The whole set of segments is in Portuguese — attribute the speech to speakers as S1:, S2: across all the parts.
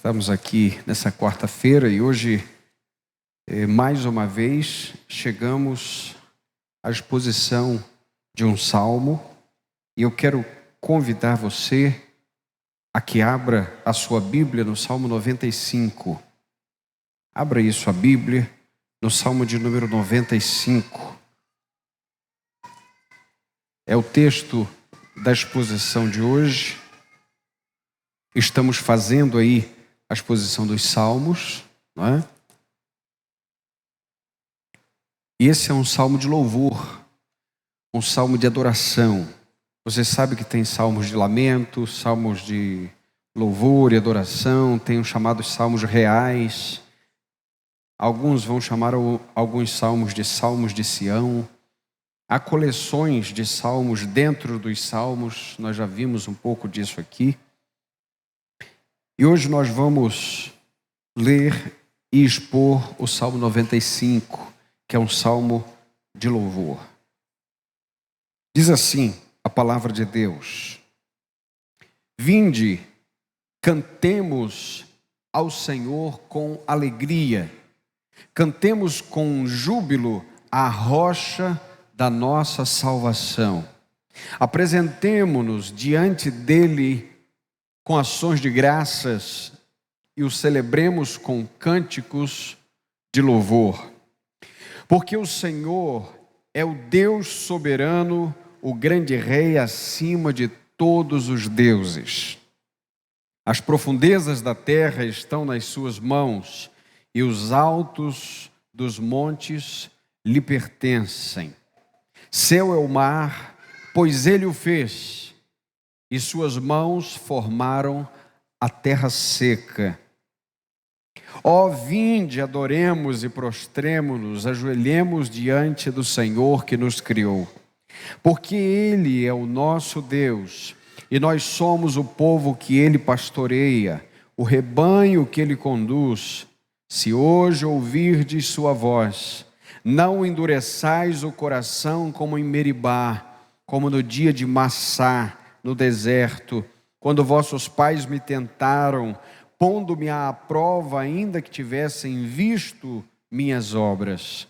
S1: Estamos aqui nessa quarta-feira e hoje, mais uma vez, chegamos à exposição de um salmo e eu quero convidar você a que abra a sua Bíblia no Salmo 95. Abra aí sua Bíblia no Salmo de número 95. É o texto da exposição de hoje. Estamos fazendo aí a exposição dos salmos, não é? E esse é um salmo de louvor, um salmo de adoração. Você sabe que tem salmos de lamento, salmos de louvor e adoração, tem os chamados salmos reais. Alguns vão chamar alguns salmos de Sião. Há coleções de salmos dentro dos salmos, nós já vimos um pouco disso aqui. E hoje nós vamos ler e expor o Salmo 95, que é um salmo de louvor. Diz assim a palavra de Deus: Vinde, cantemos ao Senhor com alegria, cantemos com júbilo à rocha da nossa salvação. Apresentemo-nos diante dele com ações de graças e o celebremos com cânticos de louvor. Porque o Senhor é o Deus soberano, o grande Rei acima de todos os deuses. As profundezas da terra estão nas suas mãos e os altos dos montes lhe pertencem. Seu é o mar, pois ele o fez, e suas mãos formaram a terra seca. Ó, vinde, adoremos e prostremo-nos, ajoelhemos diante do Senhor que nos criou. Porque Ele é o nosso Deus, e nós somos o povo que Ele pastoreia, o rebanho que Ele conduz. Se hoje ouvirdes sua voz, não endureçais o coração como em Meribá, como no dia de Massá, no deserto, quando vossos pais me tentaram, pondo-me à prova, ainda que tivessem visto minhas obras.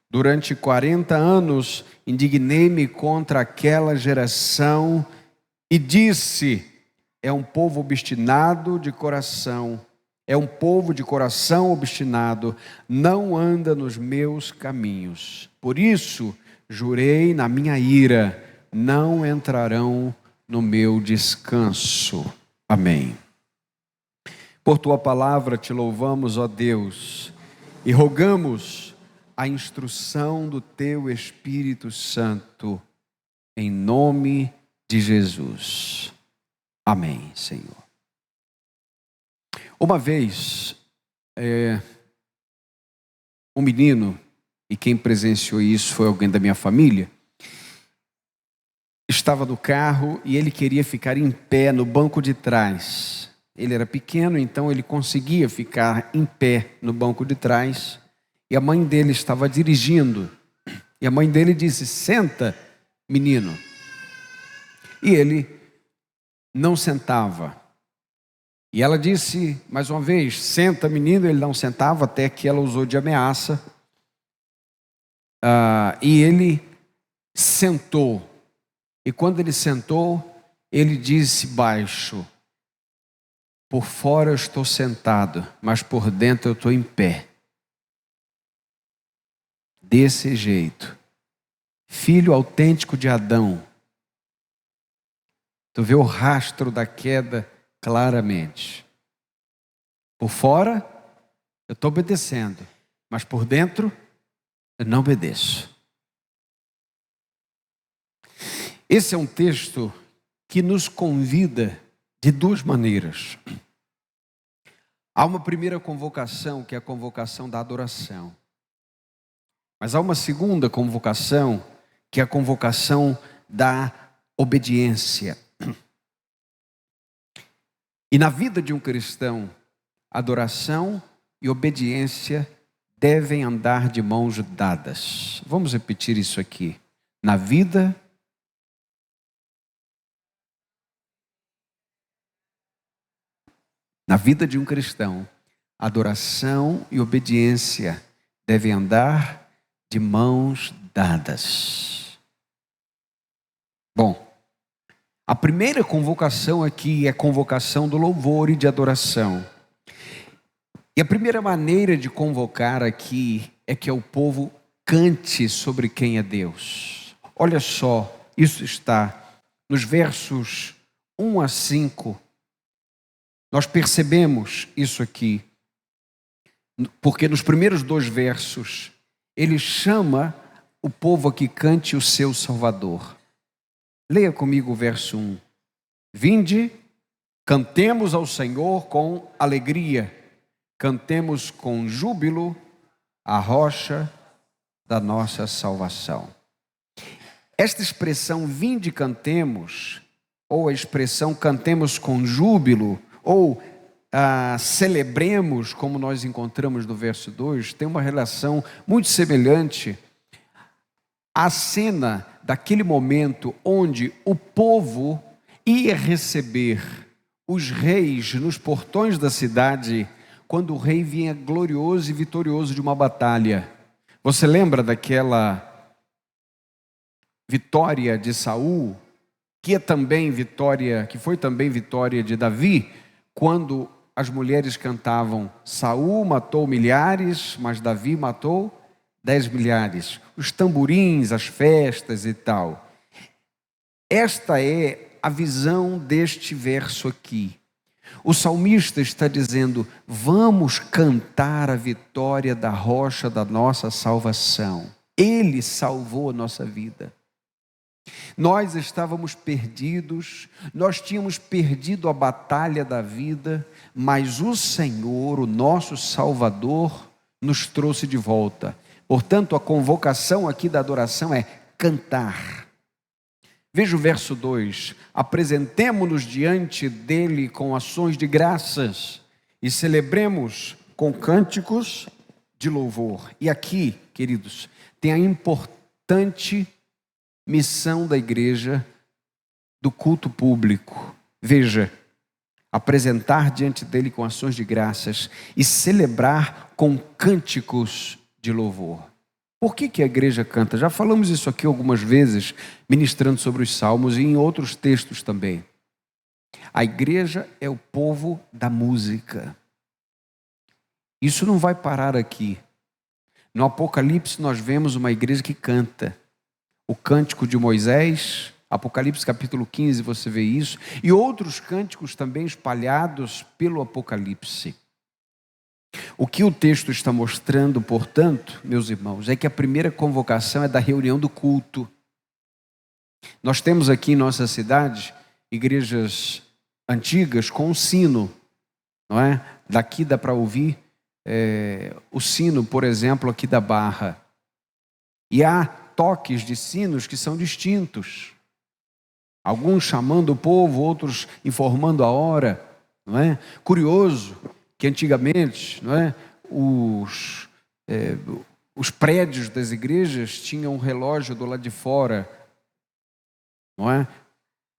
S1: Durante 40 anos indignei-me contra aquela geração e disse: é um povo obstinado de coração, é um povo de coração obstinado, não anda nos meus caminhos. Por isso jurei na minha ira, não entrarão no meu descanso. Amém. Por tua palavra te louvamos, ó Deus, e rogamos a instrução do teu Espírito Santo, em nome de Jesus. Amém, Senhor. Uma vez, um menino, e quem presenciou isso foi alguém da minha família, estava no carro e ele queria ficar em pé no banco de trás. Ele era pequeno, então ele conseguia ficar em pé no banco de trás. E a mãe dele estava dirigindo. E a mãe dele disse: senta, menino. E ele não sentava. E ela disse mais uma vez: senta, menino. Ele não sentava, até que ela usou de ameaça. E ele sentou. E quando ele sentou, ele disse baixo: por fora eu estou sentado, mas por dentro eu estou em pé. Desse jeito. Filho autêntico de Adão. Tu vê o rastro da queda claramente. Por fora eu estou obedecendo, mas por dentro eu não obedeço. Esse é um texto que nos convida de duas maneiras. Há uma primeira convocação, que é a convocação da adoração. Mas há uma segunda convocação, que é a convocação da obediência. E na vida de um cristão, adoração e obediência devem andar de mãos dadas. Vamos repetir isso aqui. Na vida Na vida de um cristão, adoração e obediência devem andar de mãos dadas. Bom, a primeira convocação aqui é a convocação do louvor e de adoração. E a primeira maneira de convocar aqui é que o povo cante sobre quem é Deus. Olha só, isso está nos versos 1 a 5. Nós percebemos isso aqui, porque nos primeiros 2 versos, ele chama o povo a que cante o seu Salvador. Leia comigo o verso 1. Vinde, cantemos ao Senhor com alegria, cantemos com júbilo a rocha da nossa salvação. Esta expressão vinde cantemos, ou a expressão cantemos com júbilo, ou celebremos, como nós encontramos no verso 2, tem uma relação muito semelhante à cena daquele momento onde o povo ia receber os reis nos portões da cidade, quando o rei vinha glorioso e vitorioso de uma batalha. Você lembra daquela vitória de Saul, que foi também vitória de Davi, quando as mulheres cantavam: Saul matou milhares, mas Davi matou 10 milhares. Os tamborins, as festas e tal. Esta é a visão deste verso aqui. O salmista está dizendo: vamos cantar a vitória da rocha da nossa salvação. Ele salvou a nossa vida. Nós estávamos perdidos, nós tínhamos perdido a batalha da vida, mas o Senhor, o nosso Salvador, nos trouxe de volta. Portanto, a convocação aqui da adoração é cantar. Veja o verso 2: apresentemo-nos diante dele com ações de graças e celebremos com cânticos de louvor. E aqui, queridos, tem a importante missão da igreja do culto público. Veja, apresentar diante dele com ações de graças e celebrar com cânticos de louvor. Por que a igreja canta? Já falamos isso aqui algumas vezes, ministrando sobre os salmos e em outros textos também. A igreja é o povo da música. Isso não vai parar aqui. No Apocalipse nós vemos uma igreja que canta. O cântico de Moisés, Apocalipse capítulo 15, você vê isso, e outros cânticos também espalhados pelo Apocalipse. O que o texto está mostrando, portanto, meus irmãos, é que a primeira convocação é da reunião do culto. Nós temos aqui em nossa cidade igrejas antigas com um sino, não é? Daqui dá para ouvir o sino, por exemplo, aqui da Barra. E há toques de sinos que são distintos. Alguns chamando o povo, outros informando a hora, não é? Curioso que antigamente, não é? Os prédios das igrejas tinham um relógio do lado de fora, não é?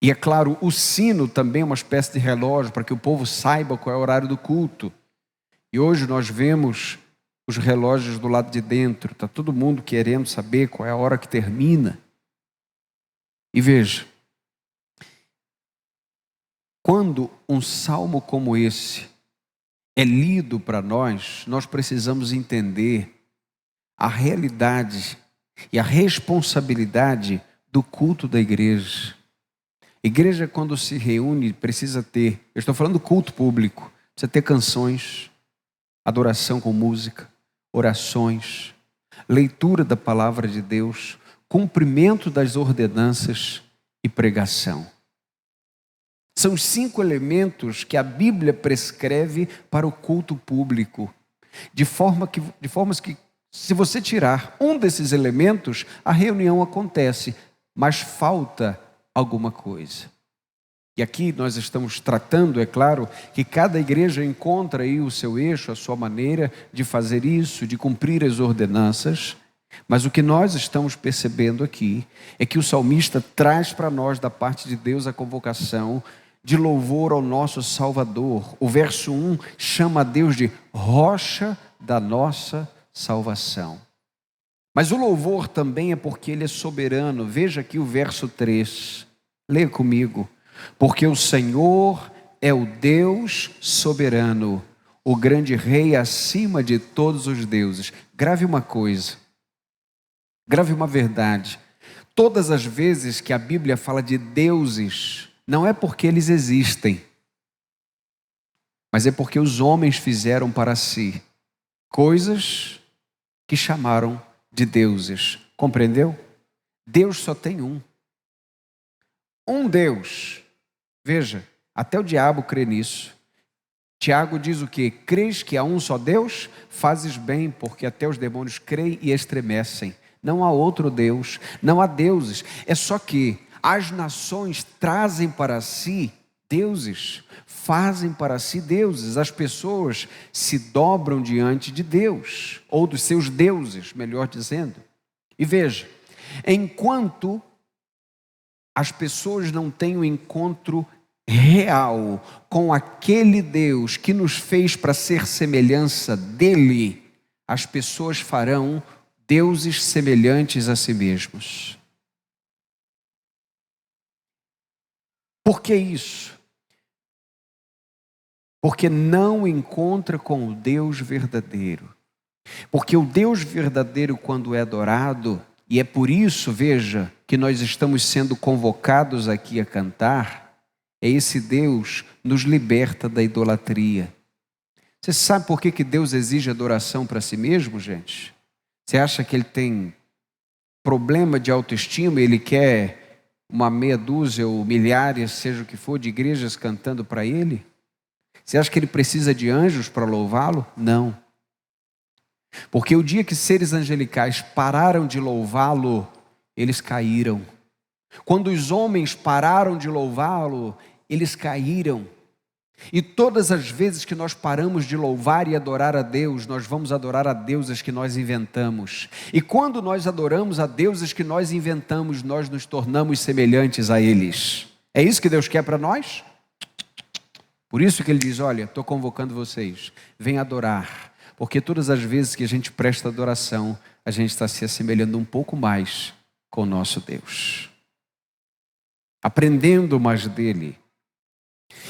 S1: E é claro, o sino também é uma espécie de relógio para que o povo saiba qual é o horário do culto. E hoje nós vemos os relógios do lado de dentro, está todo mundo querendo saber qual é a hora que termina. E veja, quando um salmo como esse é lido para nós, nós precisamos entender a realidade e a responsabilidade do culto da igreja. A igreja, quando se reúne, precisa ter, eu estou falando do culto público, precisa ter canções, adoração com música, orações, leitura da palavra de Deus, cumprimento das ordenanças e pregação. São os 5 elementos que a Bíblia prescreve para o culto público, de formas que se você tirar um desses elementos, a reunião acontece, mas falta alguma coisa. E aqui nós estamos tratando, é claro, que cada igreja encontra aí o seu eixo, a sua maneira de fazer isso, de cumprir as ordenanças. Mas o que nós estamos percebendo aqui é que o salmista traz para nós, da parte de Deus, a convocação de louvor ao nosso Salvador. O verso 1 chama a Deus de rocha da nossa salvação. Mas o louvor também é porque Ele é soberano. Veja aqui o verso 3. Leia comigo. Porque o Senhor é o Deus soberano, o grande Rei acima de todos os deuses. Grave uma coisa. Grave uma verdade. Todas as vezes que a Bíblia fala de deuses, não é porque eles existem, mas é porque os homens fizeram para si coisas que chamaram de deuses. Compreendeu? Deus só tem um. Um Deus. Veja, até o diabo crê nisso. Tiago diz o quê? Crês que há um só Deus? Fazes bem, porque até os demônios creem e estremecem. Não há outro Deus, não há deuses. É só que as nações trazem para si deuses, fazem para si deuses. As pessoas se dobram diante de Deus, ou dos seus deuses, melhor dizendo. E veja, enquanto as pessoas não têm um encontro real com aquele Deus que nos fez para ser semelhança dele, as pessoas farão deuses semelhantes a si mesmos. Por que isso? Porque não encontra com o Deus verdadeiro. Porque o Deus verdadeiro, quando é adorado, e é por isso, veja, que nós estamos sendo convocados aqui a cantar, esse Deus nos liberta da idolatria. Você sabe por que Deus exige adoração para si mesmo, gente? Você acha que Ele tem problema de autoestima, Ele quer uma meia dúzia ou milhares, seja o que for, de igrejas cantando para Ele? Você acha que Ele precisa de anjos para louvá-lo? Não. Porque o dia que seres angelicais pararam de louvá-lo, eles caíram. Quando os homens pararam de louvá-lo, eles caíram. E todas as vezes que nós paramos de louvar e adorar a Deus, nós vamos adorar a deuses que nós inventamos. E quando nós adoramos a deuses que nós inventamos, nós nos tornamos semelhantes a eles. É isso que Deus quer para nós? Por isso que Ele diz, olha, estou convocando vocês, venham adorar. Porque todas as vezes que a gente presta adoração, a gente está se assemelhando um pouco mais com o nosso Deus. Aprendendo mais dEle.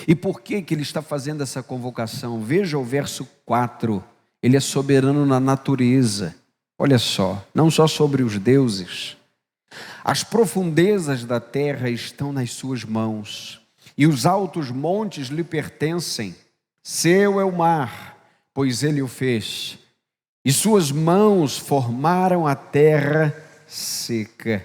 S1: E por que Ele está fazendo essa convocação? Veja o verso 4. Ele é soberano na natureza. Olha só, não só sobre os deuses. As profundezas da terra estão nas suas mãos, e os altos montes lhe pertencem. Seu é o mar, pois Ele o fez, e suas mãos formaram a terra seca.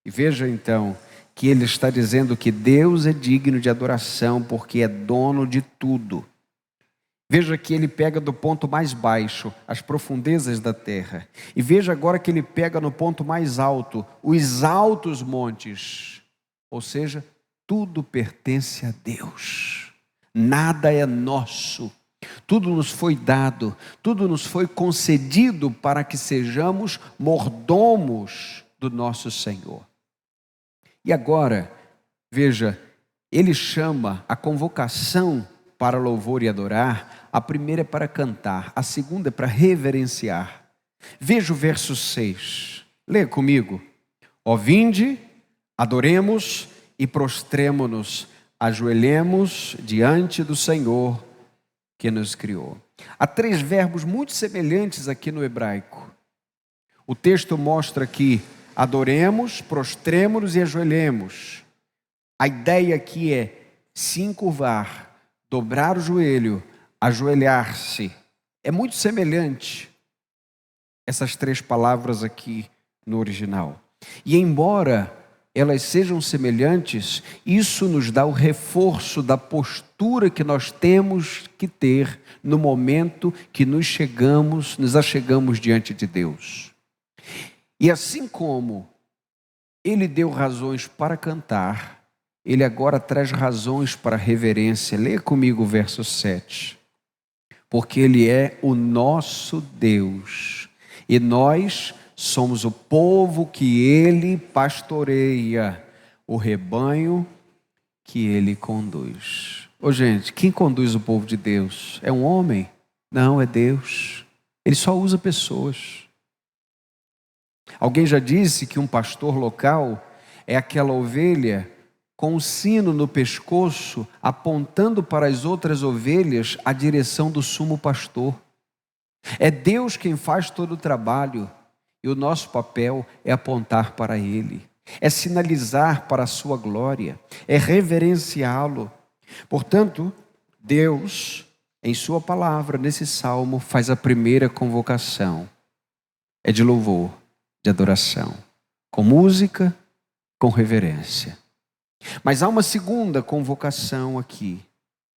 S1: E veja então que Ele está dizendo que Deus é digno de adoração, porque é dono de tudo. Veja que Ele pega do ponto mais baixo, as profundezas da terra. E veja agora que Ele pega no ponto mais alto, os altos montes. Ou seja, tudo pertence a Deus. Nada é nosso. Tudo nos foi dado, tudo nos foi concedido para que sejamos mordomos do nosso Senhor. E agora, veja, Ele chama a convocação para louvor e adorar. A primeira é para cantar, a segunda é para reverenciar. Veja o verso 6, leia comigo. Ó vinde, adoremos e prostremo-nos, ajoelhemos diante do Senhor que nos criou. Há 3 verbos muito semelhantes aqui no hebraico. O texto mostra que adoremos, prostremo-nos e ajoelhemos. A ideia aqui é se encurvar, dobrar o joelho, ajoelhar-se. É muito semelhante essas 3 palavras aqui no original. E embora elas sejam semelhantes, isso nos dá o reforço da postura que nós temos que ter no momento que nos achegamos diante de Deus. E assim como Ele deu razões para cantar, Ele agora traz razões para reverência. Leia comigo o verso 7. Porque Ele é o nosso Deus, e nós somos o povo que Ele pastoreia, o rebanho que Ele conduz. Ô gente, quem conduz o povo de Deus? É um homem? Não, é Deus. Ele só usa pessoas. Alguém já disse que um pastor local é aquela ovelha com um sino no pescoço, apontando para as outras ovelhas a direção do sumo pastor. É Deus quem faz todo o trabalho, e o nosso papel é apontar para Ele, é sinalizar para a sua glória, é reverenciá-lo. Portanto, Deus, em sua palavra, nesse salmo, faz a primeira convocação. É de louvor, de adoração, com música, com reverência. Mas há uma segunda convocação aqui,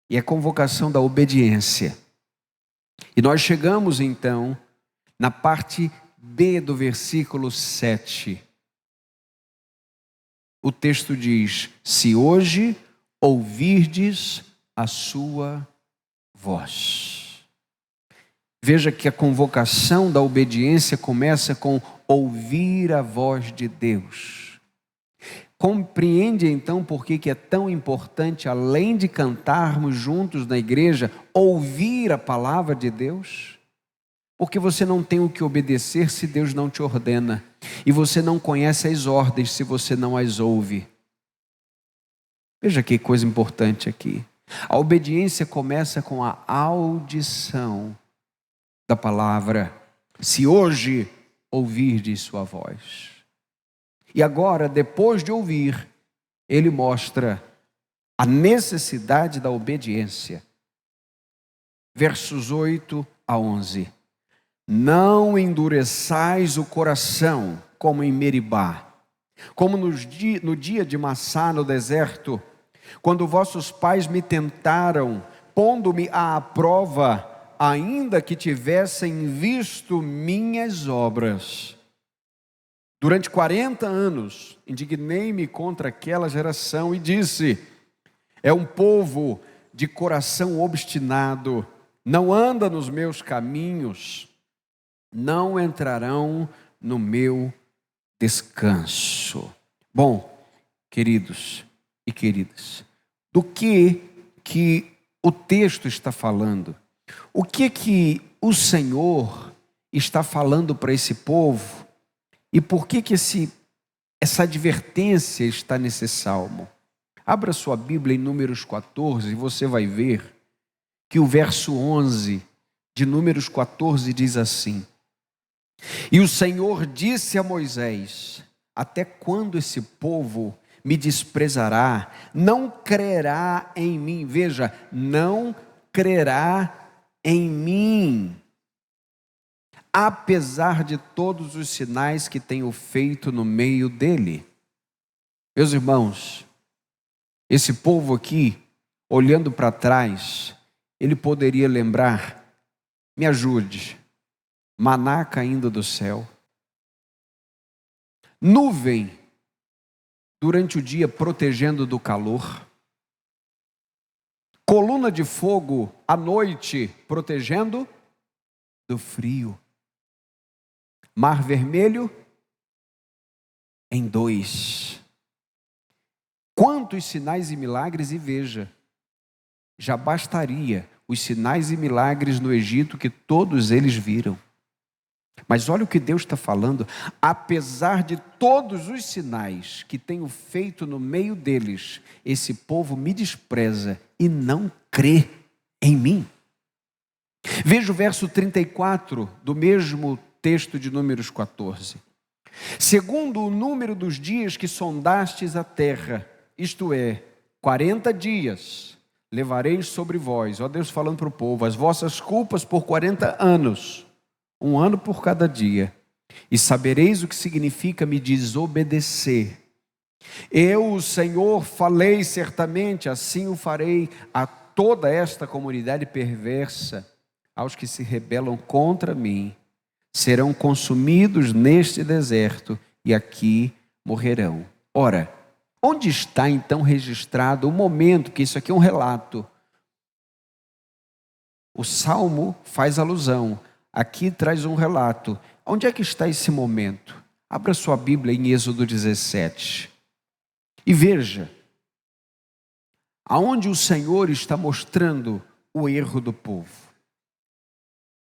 S1: e é a convocação da obediência. E nós chegamos então na parte B do versículo 7. O texto diz: se hoje ouvirdes a sua voz. Veja que a convocação da obediência começa com ouvir a voz de Deus. Compreende então por que é tão importante, além de cantarmos juntos na igreja, ouvir a palavra de Deus? Porque você não tem o que obedecer se Deus não te ordena, e você não conhece as ordens se você não as ouve. Veja que coisa importante aqui. A obediência começa com a audição da palavra. Se hoje ouvirdes sua voz. E agora, depois de ouvir, ele mostra a necessidade da obediência. Versos 8 a 11. Não endureçais o coração, como em Meribá, como no dia de Massá no deserto, quando vossos pais me tentaram, pondo-me à prova, ainda que tivessem visto minhas obras. Durante 40 anos, indignei-me contra aquela geração e disse: é um povo de coração obstinado, não anda nos meus caminhos, não entrarão no meu descanso. Bom, queridos e queridas, do que o texto está falando? O que o Senhor está falando para esse povo? E por que essa advertência está nesse salmo? Abra sua Bíblia em Números 14 e você vai ver que o verso 11 de Números 14 diz assim: e o Senhor disse a Moisés: até quando esse povo me desprezará, não crerá em mim? Veja, não crerá em mim, apesar de todos os sinais que tenho feito no meio dele. Meus irmãos, esse povo aqui, olhando para trás, ele poderia lembrar: me ajude, maná caindo do céu, nuvem durante o dia protegendo do calor, coluna de fogo à noite protegendo do frio, mar vermelho em dois. Quantos sinais e milagres, e veja, já bastaria os sinais e milagres no Egito que todos eles viram. Mas olha o que Deus está falando: apesar de todos os sinais que tenho feito no meio deles, esse povo me despreza e não crê em mim. Veja o verso 34 do mesmo texto de Números 14. Segundo o número dos dias que sondastes a terra, isto é, 40 dias, levareis sobre vós, ó Deus falando para o povo, as vossas culpas por 40 anos, um ano por cada dia, e sabereis o que significa me desobedecer. Eu, o Senhor, falei certamente, assim o farei a toda esta comunidade perversa, aos que se rebelam contra mim, serão consumidos neste deserto e aqui morrerão. Ora, onde está então registrado o momento, que isso aqui é um relato? O Salmo faz alusão, aqui traz um relato. Onde é que está esse momento? Abra sua Bíblia em Êxodo 17 e veja aonde o Senhor está mostrando o erro do povo.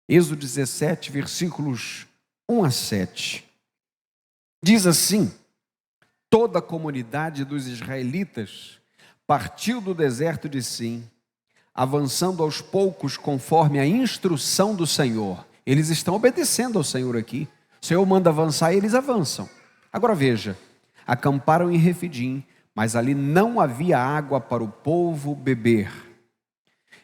S1: Êxodo 17, versículos 1 a 7. Diz assim: toda a comunidade dos israelitas partiu do deserto de Sim, avançando aos poucos conforme a instrução do Senhor. Eles estão obedecendo ao Senhor aqui. O Senhor manda avançar e eles avançam. Agora veja, acamparam em Refidim, mas ali não havia água para o povo beber.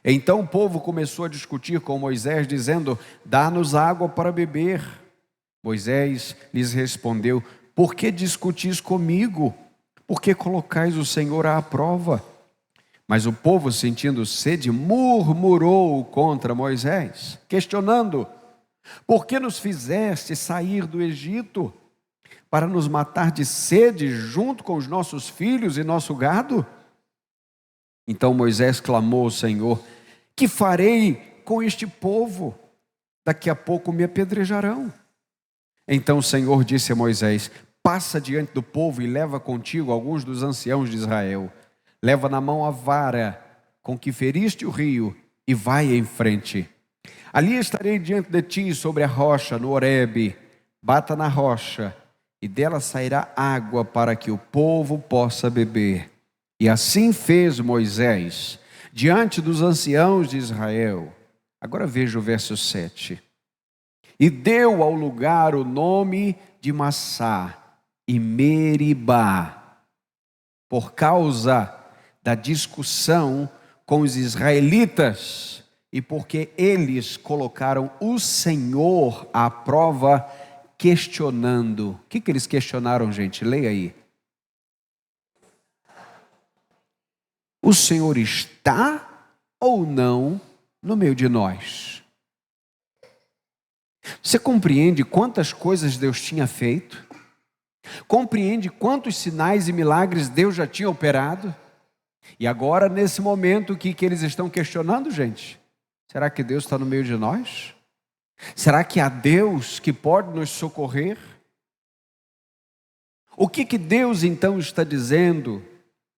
S1: Então o povo começou a discutir com Moisés, dizendo: dá-nos água para beber. Moisés lhes respondeu: por que discutis comigo? Por que colocais o Senhor à prova? Mas o povo, sentindo sede, murmurou contra Moisés, questionando: por que nos fizeste sair do Egito? Para nos matar de sede junto com os nossos filhos e nosso gado? Então Moisés clamou ao Senhor: que farei com este povo? Daqui a pouco me apedrejarão. Então o Senhor disse a Moisés: passa diante do povo e leva contigo alguns dos anciãos de Israel. Leva na mão a vara com que feriste o rio e vai em frente. Ali estarei diante de ti sobre a rocha no Horebe. Bata na rocha e dela sairá água para que o povo possa beber. E assim fez Moisés diante dos anciãos de Israel. Agora veja o verso 7. E deu ao lugar o nome de Massá e Meribá, por causa da discussão com os israelitas e porque eles colocaram o Senhor à prova, questionando. O que eles questionaram, gente? Leia aí. O Senhor está ou não no meio de nós? Você compreende quantas coisas Deus tinha feito? Compreende quantos sinais e milagres Deus já tinha operado? E agora, nesse momento, o que eles estão questionando, gente? Será que Deus está no meio de nós? Será que há Deus que pode nos socorrer? O que Deus então está dizendo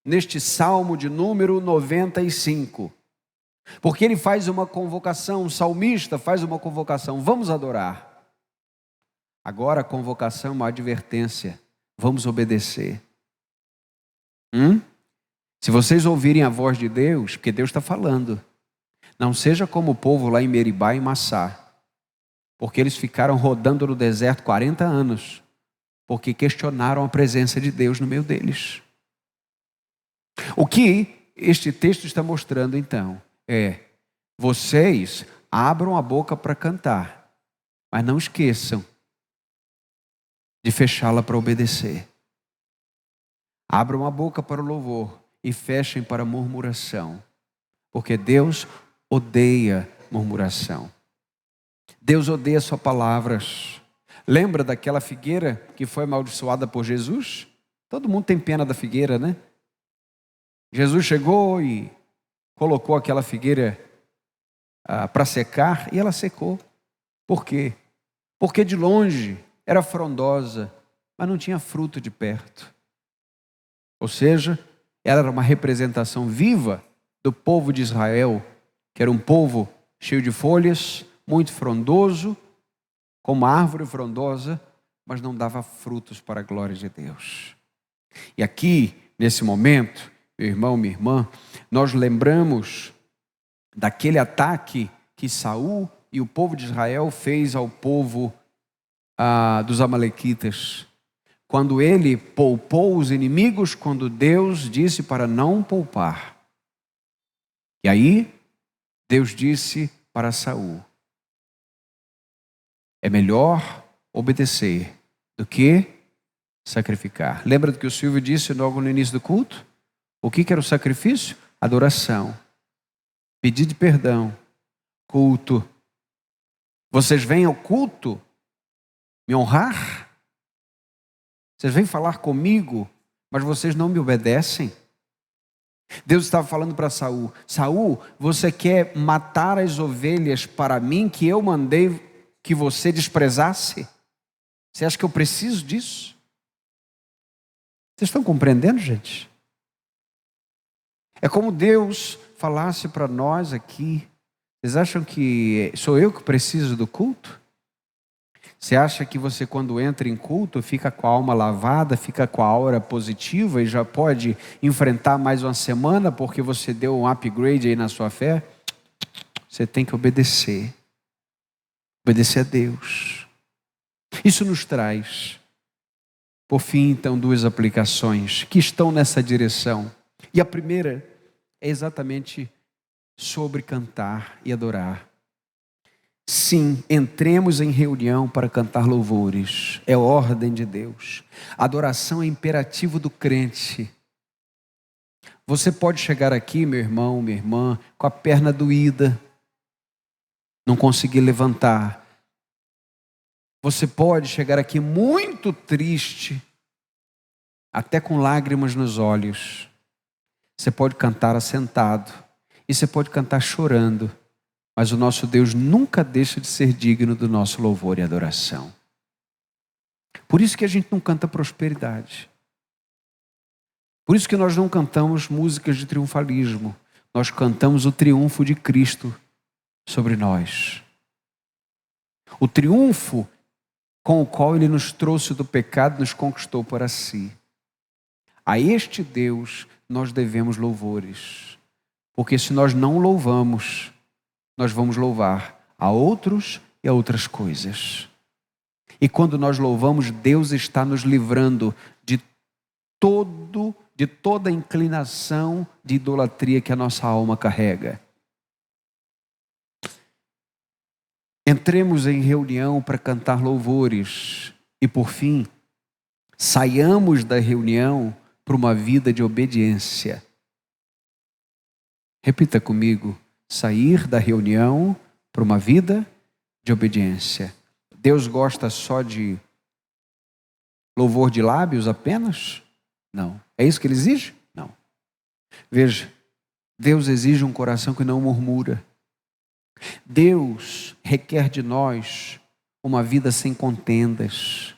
S1: neste Salmo de número 95? Porque ele faz uma convocação, o salmista faz uma convocação: vamos adorar. Agora a convocação é uma advertência: vamos obedecer. Se vocês ouvirem a voz de Deus, porque Deus está falando, não seja como o povo lá em Meribá e Massá, porque eles ficaram rodando no deserto 40 anos, porque questionaram a presença de Deus no meio deles. O que este texto está mostrando então é: vocês abram a boca para cantar, mas não esqueçam de fechá-la para obedecer. Abram a boca para o louvor e fechem para a murmuração, porque Deus odeia murmuração. Deus odeia só palavras. Lembra daquela figueira que foi amaldiçoada por Jesus? Todo mundo tem pena da figueira, né? Jesus chegou e colocou aquela figueira para secar e ela secou. Por quê? Porque de longe era frondosa, mas não tinha fruto de perto. Ou seja, ela era uma representação viva do povo de Israel, que era um povo cheio de folhas, muito frondoso, como uma árvore frondosa, mas não dava frutos para a glória de Deus. E aqui, nesse momento, meu irmão, minha irmã, nós lembramos daquele ataque que Saul e o povo de Israel fez ao povo dos amalequitas, quando ele poupou os inimigos, quando Deus disse para não poupar. E aí, Deus disse para Saul: é melhor obedecer do que sacrificar. Lembra do que o Silvio disse logo no início do culto? O que era o sacrifício? Adoração, pedido de perdão, culto. Vocês vêm ao culto me honrar? Vocês vêm falar comigo, mas vocês não me obedecem? Deus estava falando para Saul: Saul, você quer matar as ovelhas para mim que eu mandei que você desprezasse? Você acha que eu preciso disso? Vocês estão compreendendo, gente? É como Deus falasse para nós aqui: vocês acham que sou eu que preciso do culto? Você acha que você, quando entra em culto, fica com a alma lavada, fica com a aura positiva e já pode enfrentar mais uma semana porque você deu um upgrade aí na sua fé? Você tem que obedecer. Obedecer a Deus. Isso nos traz, por fim, então, duas aplicações que estão nessa direção. E a primeira é exatamente sobre cantar e adorar. Sim, entremos em reunião para cantar louvores. É ordem de Deus. Adoração é imperativo do crente. Você pode chegar aqui, meu irmão, minha irmã, com a perna doída, não conseguir levantar. Você pode chegar aqui muito triste, até com lágrimas nos olhos. Você pode cantar assentado e você pode cantar chorando. Mas o nosso Deus nunca deixa de ser digno do nosso louvor e adoração. Por isso que a gente não canta prosperidade. Por isso que nós não cantamos músicas de triunfalismo. Nós cantamos o triunfo de Cristo sobre nós. O triunfo com o qual Ele nos trouxe do pecado e nos conquistou para si. A este Deus nós devemos louvores. Porque se nós não louvamos, nós vamos louvar a outros e a outras coisas. E quando nós louvamos, Deus está nos livrando de toda inclinação de idolatria que a nossa alma carrega. Entremos em reunião para cantar louvores e, por fim, saiamos da reunião para uma vida de obediência. Repita comigo: sair da reunião para uma vida de obediência. Deus gosta só de louvor de lábios apenas? Não. É isso que Ele exige? Não. Veja, Deus exige um coração que não murmura. Deus requer de nós uma vida sem contendas.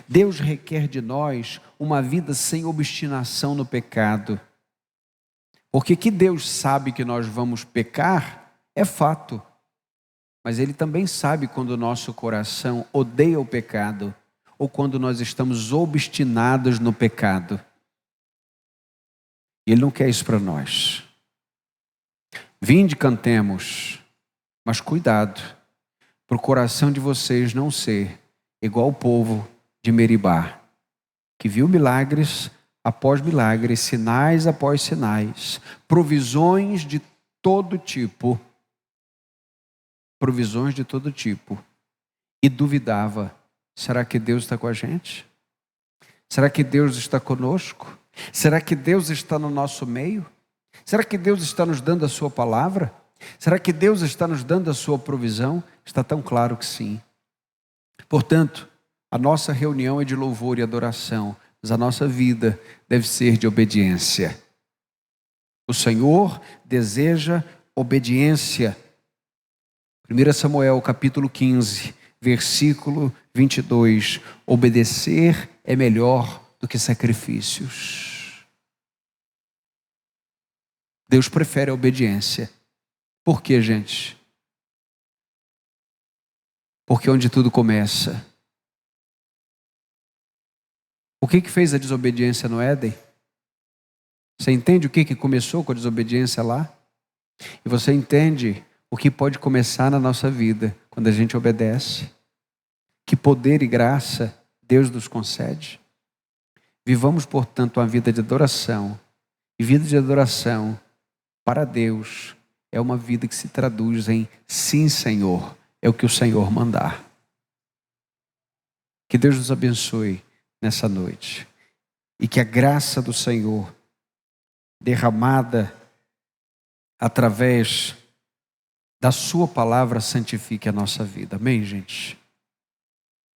S1: Deus requer de nós uma vida sem obstinação no pecado. Porque que Deus sabe que nós vamos pecar é fato. Mas Ele também sabe quando o nosso coração odeia o pecado ou quando nós estamos obstinados no pecado. E Ele não quer isso para nós. Vinde, cantemos, mas cuidado, para o coração de vocês não ser igual o povo de Meribá, que viu milagres após milagres, sinais após sinais, provisões de todo tipo, e duvidava: será que Deus está com a gente? Será que Deus está conosco? Será que Deus está no nosso meio? Será que Deus está nos dando a sua palavra? Será que Deus está nos dando a sua provisão? Está tão claro que sim. Portanto, a nossa reunião é de louvor e adoração, mas a nossa vida deve ser de obediência. O Senhor deseja obediência. 1 Samuel capítulo 15, versículo 22. Obedecer é melhor do que sacrifícios. Deus prefere a obediência. Por quê, gente? Porque é onde tudo começa. O que fez a desobediência no Éden? Você entende o que começou com a desobediência lá? E você entende o que pode começar na nossa vida quando a gente obedece? Que poder e graça Deus nos concede? Vivamos, portanto, uma vida de adoração. E vida de adoração para Deus é uma vida que se traduz em sim, Senhor, é o que o Senhor mandar. Que Deus nos abençoe nessa noite. E que a graça do Senhor, derramada através da sua palavra, santifique a nossa vida. Amém, gente?